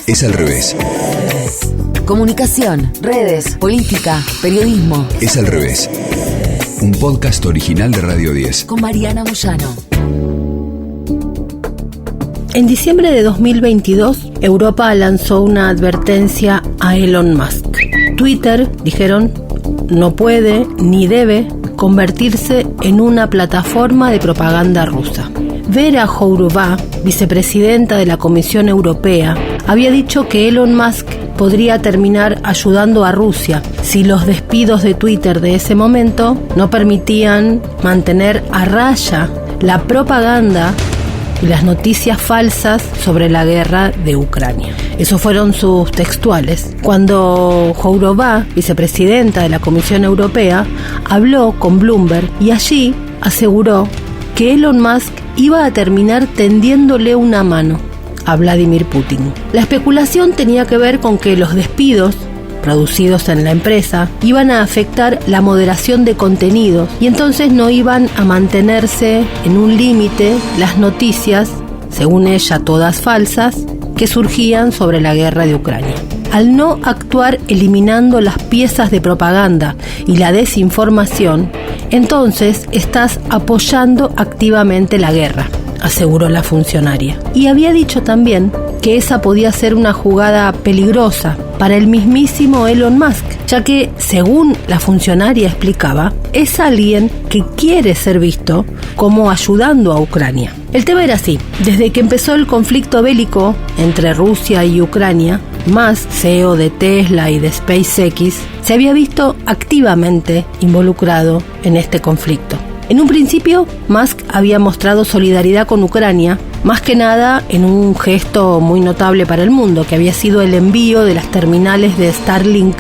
Es al revés. Comunicación, redes, política, periodismo. Es al revés. Un podcast original de Radio 10. Con Mariana Moyano. En diciembre de 2022, Europa lanzó una advertencia a Elon Musk. Twitter, dijeron, no puede ni debe convertirse en una plataforma de propaganda rusa. Vera Jourová, vicepresidenta de la Comisión Europea, había dicho que Elon Musk podría terminar ayudando a Rusia si los despidos de Twitter de ese momento no permitían mantener a raya la propaganda y las noticias falsas sobre la guerra de Ucrania. Esos fueron sus textuales. Cuando Jourová, vicepresidenta de la Comisión Europea, habló con Bloomberg y allí aseguró que Elon Musk iba a terminar tendiéndole una mano a Vladimir Putin. La especulación tenía que ver con que los despidos producidos en la empresa iban a afectar la moderación de contenidos y entonces no iban a mantenerse en un límite las noticias, según ella todas falsas, que surgían sobre la guerra de Ucrania. Al no actuar eliminando las piezas de propaganda y la desinformación, entonces estás apoyando activamente la guerra, aseguró la funcionaria. Y había dicho también que esa podía ser una jugada peligrosa para el mismísimo Elon Musk, ya que, según la funcionaria explicaba, es alguien que quiere ser visto como ayudando a Ucrania. El tema era así: desde que empezó el conflicto bélico entre Rusia y Ucrania, Musk, CEO de Tesla y de SpaceX, se había visto activamente involucrado en este conflicto. En un principio, Musk había mostrado solidaridad con Ucrania, más que nada en un gesto muy notable para el mundo, que había sido el envío de las terminales de Starlink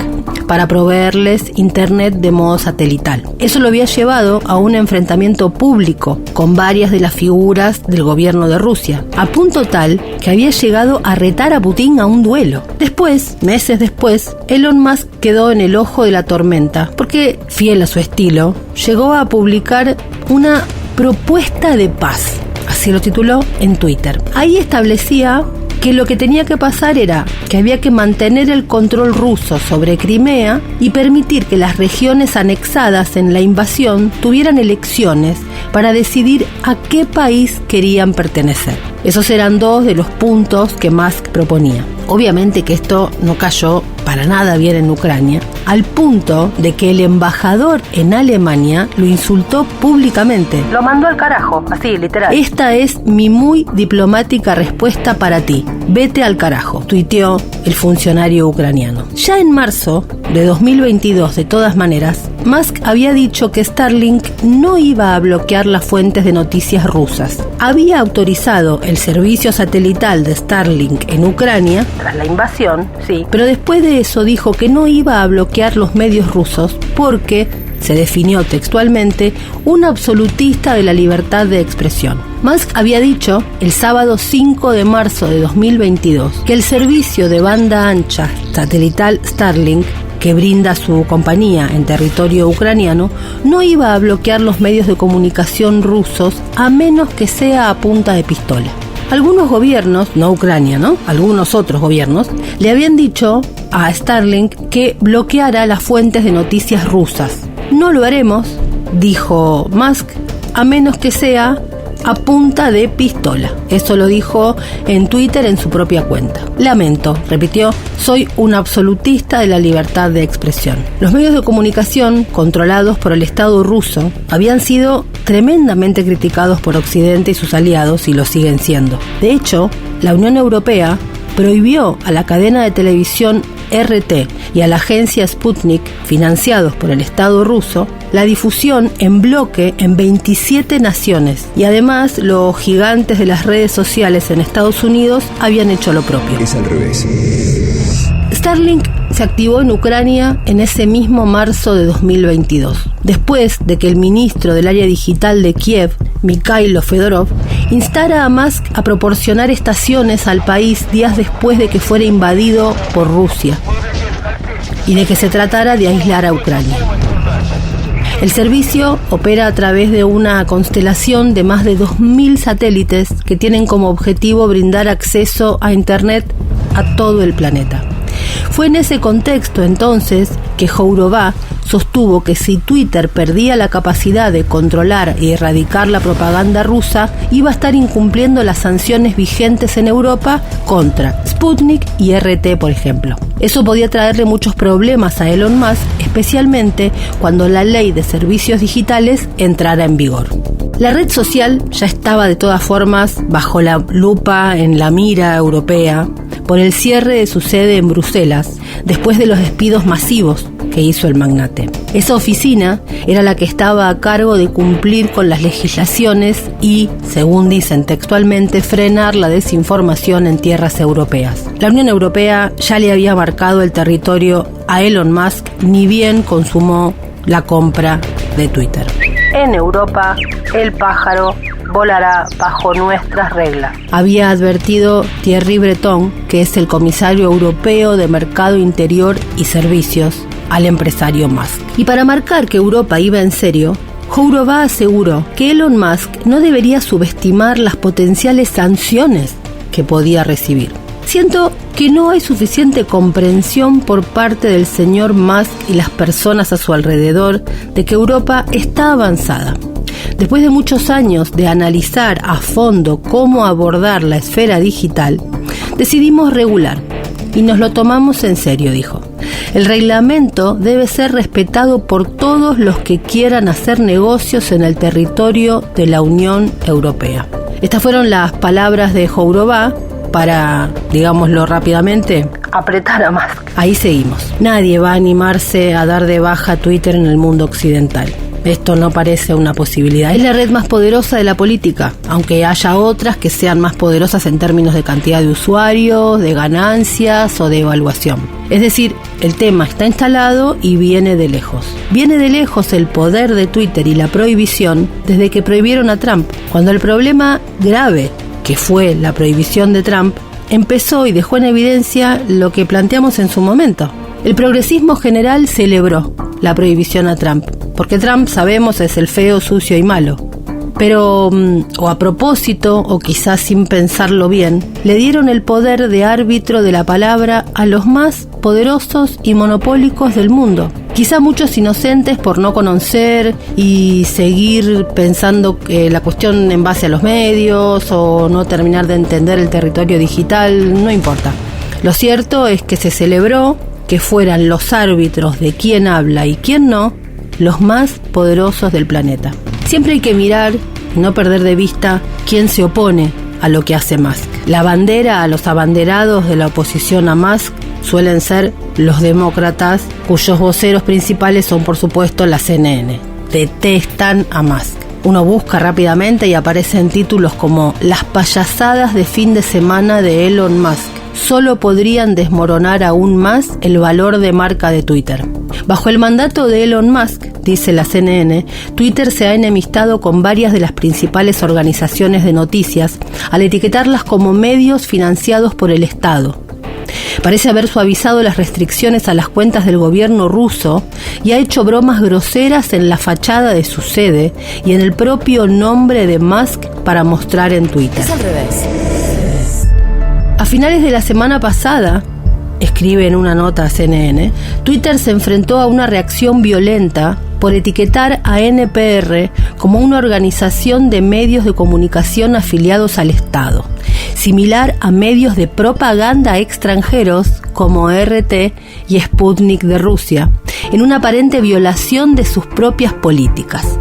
para proveerles internet de modo satelital. Eso lo había llevado a un enfrentamiento público con varias de las figuras del gobierno de Rusia, a punto tal que había llegado a retar a Putin a un duelo. Después, meses después, Elon Musk quedó en el ojo de la tormenta, porque, fiel a su estilo, llegó a publicar una propuesta de paz. Así lo tituló en Twitter. Ahí establecía que lo que tenía que pasar era que había que mantener el control ruso sobre Crimea y permitir que las regiones anexadas en la invasión tuvieran elecciones para decidir a qué país querían pertenecer. Esos eran dos de los puntos que Musk proponía. Obviamente que esto no cayó para nada bien en Ucrania, al punto de que el embajador en Alemania lo insultó públicamente. Lo mandó al carajo, así, literal. Esta es mi muy diplomática respuesta para ti. Vete al carajo, tuiteó el funcionario ucraniano. Ya en marzo de 2022, de todas maneras, Musk había dicho que Starlink no iba a bloquear las fuentes de noticias rusas. Había autorizado el servicio satelital de Starlink en Ucrania, tras la invasión, sí, pero después de eso dijo que no iba a bloquear los medios rusos porque, se definió textualmente, un absolutista de la libertad de expresión. Musk había dicho el sábado 5 de marzo de 2022 que el servicio de banda ancha satelital Starlink que brinda su compañía en territorio ucraniano no iba a bloquear los medios de comunicación rusos a menos que sea a punta de pistola. Algunos gobiernos, no Ucrania, ¿no? Algunos otros gobiernos, le habían dicho a Starlink que bloqueara las fuentes de noticias rusas. No lo haremos, dijo Musk, a menos que sea a punta de pistola. Eso lo dijo en Twitter en su propia cuenta. Lamento, repitió, soy un absolutista de la libertad de expresión. Los medios de comunicación controlados por el Estado ruso habían sido tremendamente criticados por Occidente y sus aliados y lo siguen siendo. De hecho, la Unión Europea prohibió a la cadena de televisión RT y a la agencia Sputnik, financiados por el Estado ruso, la difusión en bloque en 27 naciones. Y además, los gigantes de las redes sociales en Estados Unidos habían hecho lo propio. Es al revés. Starlink se activó en Ucrania en ese mismo marzo de 2022, después de que el ministro del área digital de Kiev, Mikhailo Fedorov, instara a Musk a proporcionar estaciones al país días después de que fuera invadido por Rusia y de que se tratara de aislar a Ucrania. El servicio opera a través de una constelación de más de 2.000 satélites que tienen como objetivo brindar acceso a Internet a todo el planeta. Fue en ese contexto entonces que Jourová sostuvo que si Twitter perdía la capacidad de controlar y erradicar la propaganda rusa, iba a estar incumpliendo las sanciones vigentes en Europa contra Sputnik y RT, por ejemplo. Eso podía traerle muchos problemas a Elon Musk, especialmente cuando la ley de servicios digitales entrara en vigor. La red social ya estaba de todas formas bajo la lupa en la mira europea por el cierre de su sede en Bruselas, después de los despidos masivos que hizo el magnate. Esa oficina era la que estaba a cargo de cumplir con las legislaciones y, según dicen textualmente, frenar la desinformación en tierras europeas. La Unión Europea ya le había marcado el territorio a Elon Musk, ni bien consumó la compra de Twitter. En Europa, el pájaro volará bajo nuestras reglas, había advertido Thierry Breton, que es el comisario europeo de Mercado Interior y Servicios, al empresario Musk. Y para marcar que Europa iba en serio, Jourová aseguró que Elon Musk no debería subestimar las potenciales sanciones que podía recibir. Siento que no hay suficiente comprensión por parte del señor Musk y las personas a su alrededor de que Europa está avanzada. Después de muchos años de analizar a fondo cómo abordar la esfera digital, decidimos regular y nos lo tomamos en serio, dijo. El reglamento debe ser respetado por todos los que quieran hacer negocios en el territorio de la Unión Europea. Estas fueron las palabras de Jourová para, digámoslo rápidamente, apretar a Musk. Ahí seguimos. Nadie va a animarse a dar de baja Twitter en el mundo occidental. Esto no parece una posibilidad. Es la red más poderosa de la política, aunque haya otras que sean más poderosas en términos de cantidad de usuarios, de ganancias o de evaluación. Es decir, el tema está instalado y viene de lejos. Viene de lejos el poder de Twitter y la prohibición desde que prohibieron a Trump, cuando el problema grave, que fue la prohibición de Trump, empezó y dejó en evidencia lo que planteamos en su momento. El progresismo general celebró la prohibición a Trump, porque Trump, sabemos, es el feo, sucio y malo. Pero, o a propósito, o quizás sin pensarlo bien, le dieron el poder de árbitro de la palabra a los más poderosos y monopólicos del mundo. Quizá muchos inocentes por no conocer y seguir pensando la cuestión en base a los medios o no terminar de entender el territorio digital, no importa. Lo cierto es que se celebró que fueran los árbitros de quién habla y quién no, los más poderosos del planeta. Siempre hay que mirar y no perder de vista quién se opone a lo que hace Musk. La bandera a los abanderados de la oposición a Musk suelen ser los demócratas, cuyos voceros principales son, por supuesto, la CNN. Detestan a Musk. Uno busca rápidamente y aparecen títulos como "Las payasadas de fin de semana de Elon Musk solo podrían desmoronar aún más el valor de marca de Twitter". Bajo el mandato de Elon Musk, dice la CNN, Twitter se ha enemistado con varias de las principales organizaciones de noticias al etiquetarlas como medios financiados por el Estado. Parece haber suavizado las restricciones a las cuentas del gobierno ruso y ha hecho bromas groseras en la fachada de su sede y en el propio nombre de Musk para mostrar en Twitter. Es al revés. A finales de la semana pasada, escribe en una nota a CNN, Twitter se enfrentó a una reacción violenta por etiquetar a NPR como una organización de medios de comunicación afiliados al Estado, similar a medios de propaganda extranjeros como RT y Sputnik de Rusia, en una aparente violación de sus propias políticas.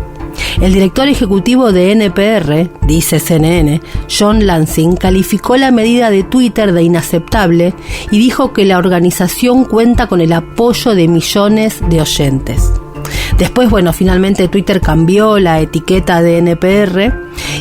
El director ejecutivo de NPR, dice CNN, John Lansing, calificó la medida de Twitter de inaceptable y dijo que la organización cuenta con el apoyo de millones de oyentes. Después, finalmente Twitter cambió la etiqueta de NPR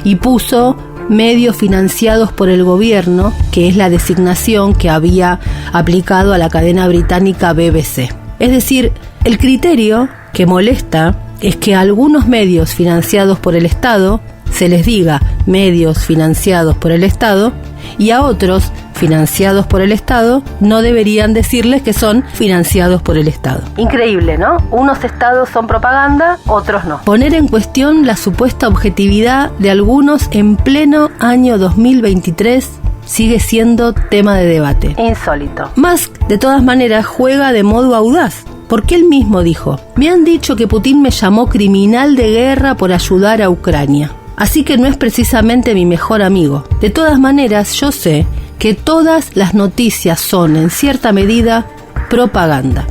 y puso medios financiados por el gobierno, que es la designación que había aplicado a la cadena británica BBC. Es decir, el criterio que molesta es que a algunos medios financiados por el Estado se les diga medios financiados por el Estado y a otros financiados por el Estado no deberían decirles que son financiados por el Estado. Increíble, ¿no? Unos estados son propaganda, otros no. Poner en cuestión la supuesta objetividad de algunos en pleno año 2023 sigue siendo tema de debate. Insólito. Musk, de todas maneras, juega de modo audaz, porque él mismo dijo: me han dicho que Putin me llamó criminal de guerra por ayudar a Ucrania, así que no es precisamente mi mejor amigo. De todas maneras, yo sé que todas las noticias son, en cierta medida, propaganda.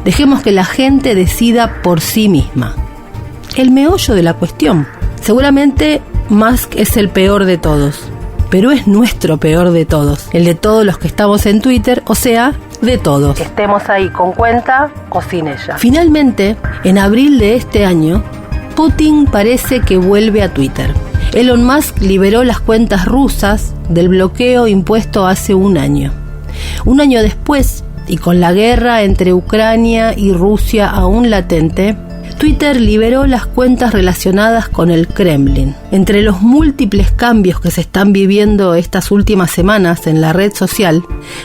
Dejemos que la gente decida por sí misma. El meollo de la cuestión. Seguramente Musk es el peor de todos, pero es nuestro peor de todos, el de todos los que estamos en Twitter, o sea, de todos. Estemos ahí con cuenta o sin ella. Finalmente, en abril de este año, Putin parece que vuelve a Twitter. Elon Musk liberó las cuentas rusas del bloqueo impuesto hace un año. Un año después, y con la guerra entre Ucrania y Rusia aún latente, Twitter liberó las cuentas relacionadas con el Kremlin. Entre los múltiples cambios que se están viviendo estas últimas semanas en la red social,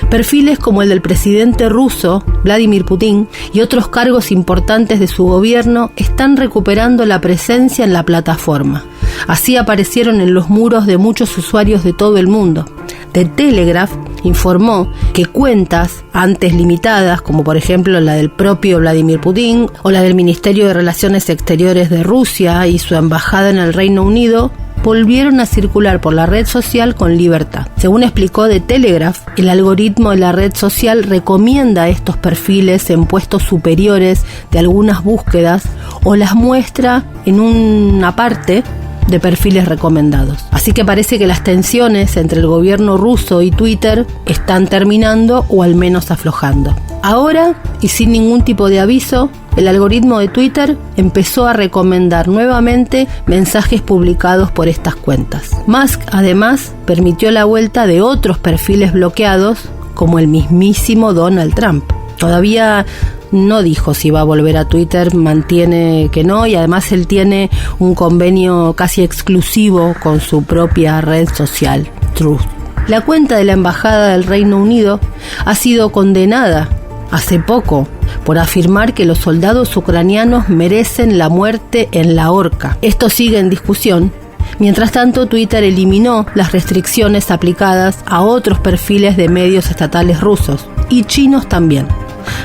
perfiles como el del presidente ruso, Vladimir Putin, y otros cargos importantes de su gobierno están recuperando la presencia en la plataforma. Así aparecieron en los muros de muchos usuarios de todo el mundo. The Telegraph informó que cuentas antes limitadas, como por ejemplo la del propio Vladimir Putin o la del Ministerio de Relaciones Exteriores de Rusia y su embajada en el Reino Unido, volvieron a circular por la red social con libertad. Según explicó The Telegraph, el algoritmo de la red social recomienda estos perfiles en puestos superiores de algunas búsquedas o las muestra en una parte de perfiles recomendados. Así que parece que las tensiones entre el gobierno ruso y Twitter están terminando o al menos aflojando. Ahora, y sin ningún tipo de aviso, el algoritmo de Twitter empezó a recomendar nuevamente mensajes publicados por estas cuentas. Musk, además, permitió la vuelta de otros perfiles bloqueados, como el mismísimo Donald Trump. Todavía no dijo si va a volver a Twitter, mantiene que no, y además él tiene un convenio casi exclusivo con su propia red social, Truth. La cuenta de la Embajada del Reino Unido ha sido condenada hace poco por afirmar que los soldados ucranianos merecen la muerte en la horca. Esto sigue en discusión. Mientras tanto, Twitter eliminó las restricciones aplicadas a otros perfiles de medios estatales rusos y chinos también.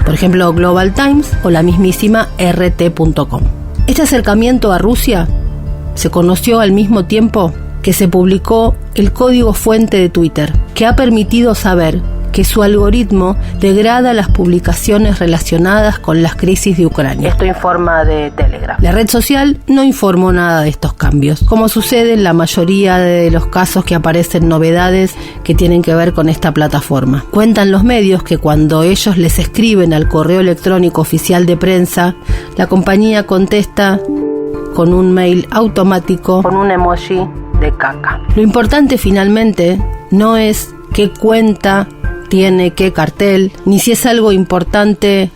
Por ejemplo, Global Times o la mismísima RT.com. Este acercamiento a Rusia se conoció al mismo tiempo que se publicó el código fuente de Twitter, que ha permitido saber que su algoritmo degrada las publicaciones relacionadas con las crisis de Ucrania. Esto informa de Telegraph. La red social no informó nada de estos cambios, como sucede en la mayoría de los casos que aparecen novedades que tienen que ver con esta plataforma. Cuentan los medios que cuando ellos les escriben al correo electrónico oficial de prensa, la compañía contesta con un mail automático con un emoji de caca. Lo importante finalmente no es qué cuenta tiene qué cartel, ni si es algo importante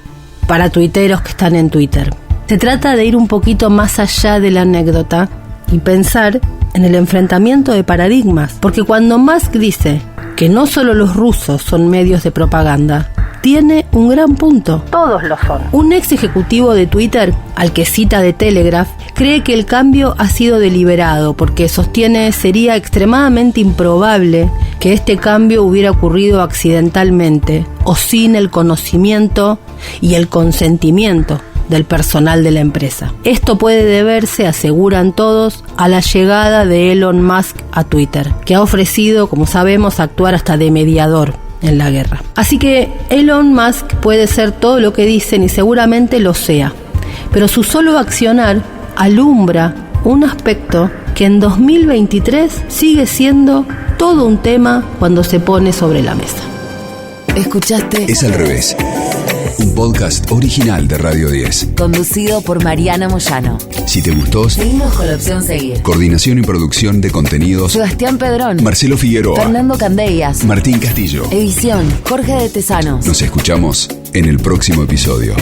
para tuiteros que están en Twitter. Se trata de ir un poquito más allá de la anécdota y pensar en el enfrentamiento de paradigmas, porque cuando Musk dice que no solo los rusos son medios de propaganda, tiene un gran punto. Todos lo son. Un ex ejecutivo de Twitter, al que cita de Telegraph, cree que el cambio ha sido deliberado porque sostiene sería extremadamente improbable que este cambio hubiera ocurrido accidentalmente o sin el conocimiento y el consentimiento del personal de la empresa. Esto puede deberse, aseguran todos, a la llegada de Elon Musk a Twitter, que ha ofrecido, como sabemos, actuar hasta de mediador en la guerra. Así que Elon Musk puede ser todo lo que dicen y seguramente lo sea, pero su solo accionar alumbra un aspecto que en 2023 sigue siendo todo un tema cuando se pone sobre la mesa. Escuchaste Es al revés. Un podcast original de Radio 10. Conducido por Mariana Moyano. Si te gustó, Seguimos con la opción seguir. coordinación y producción de contenidos, Sebastián Pedrón. Marcelo Figueroa, Fernando Candellas. Martín Castillo. Edición Jorge de Tesanos. Nos escuchamos en el próximo episodio.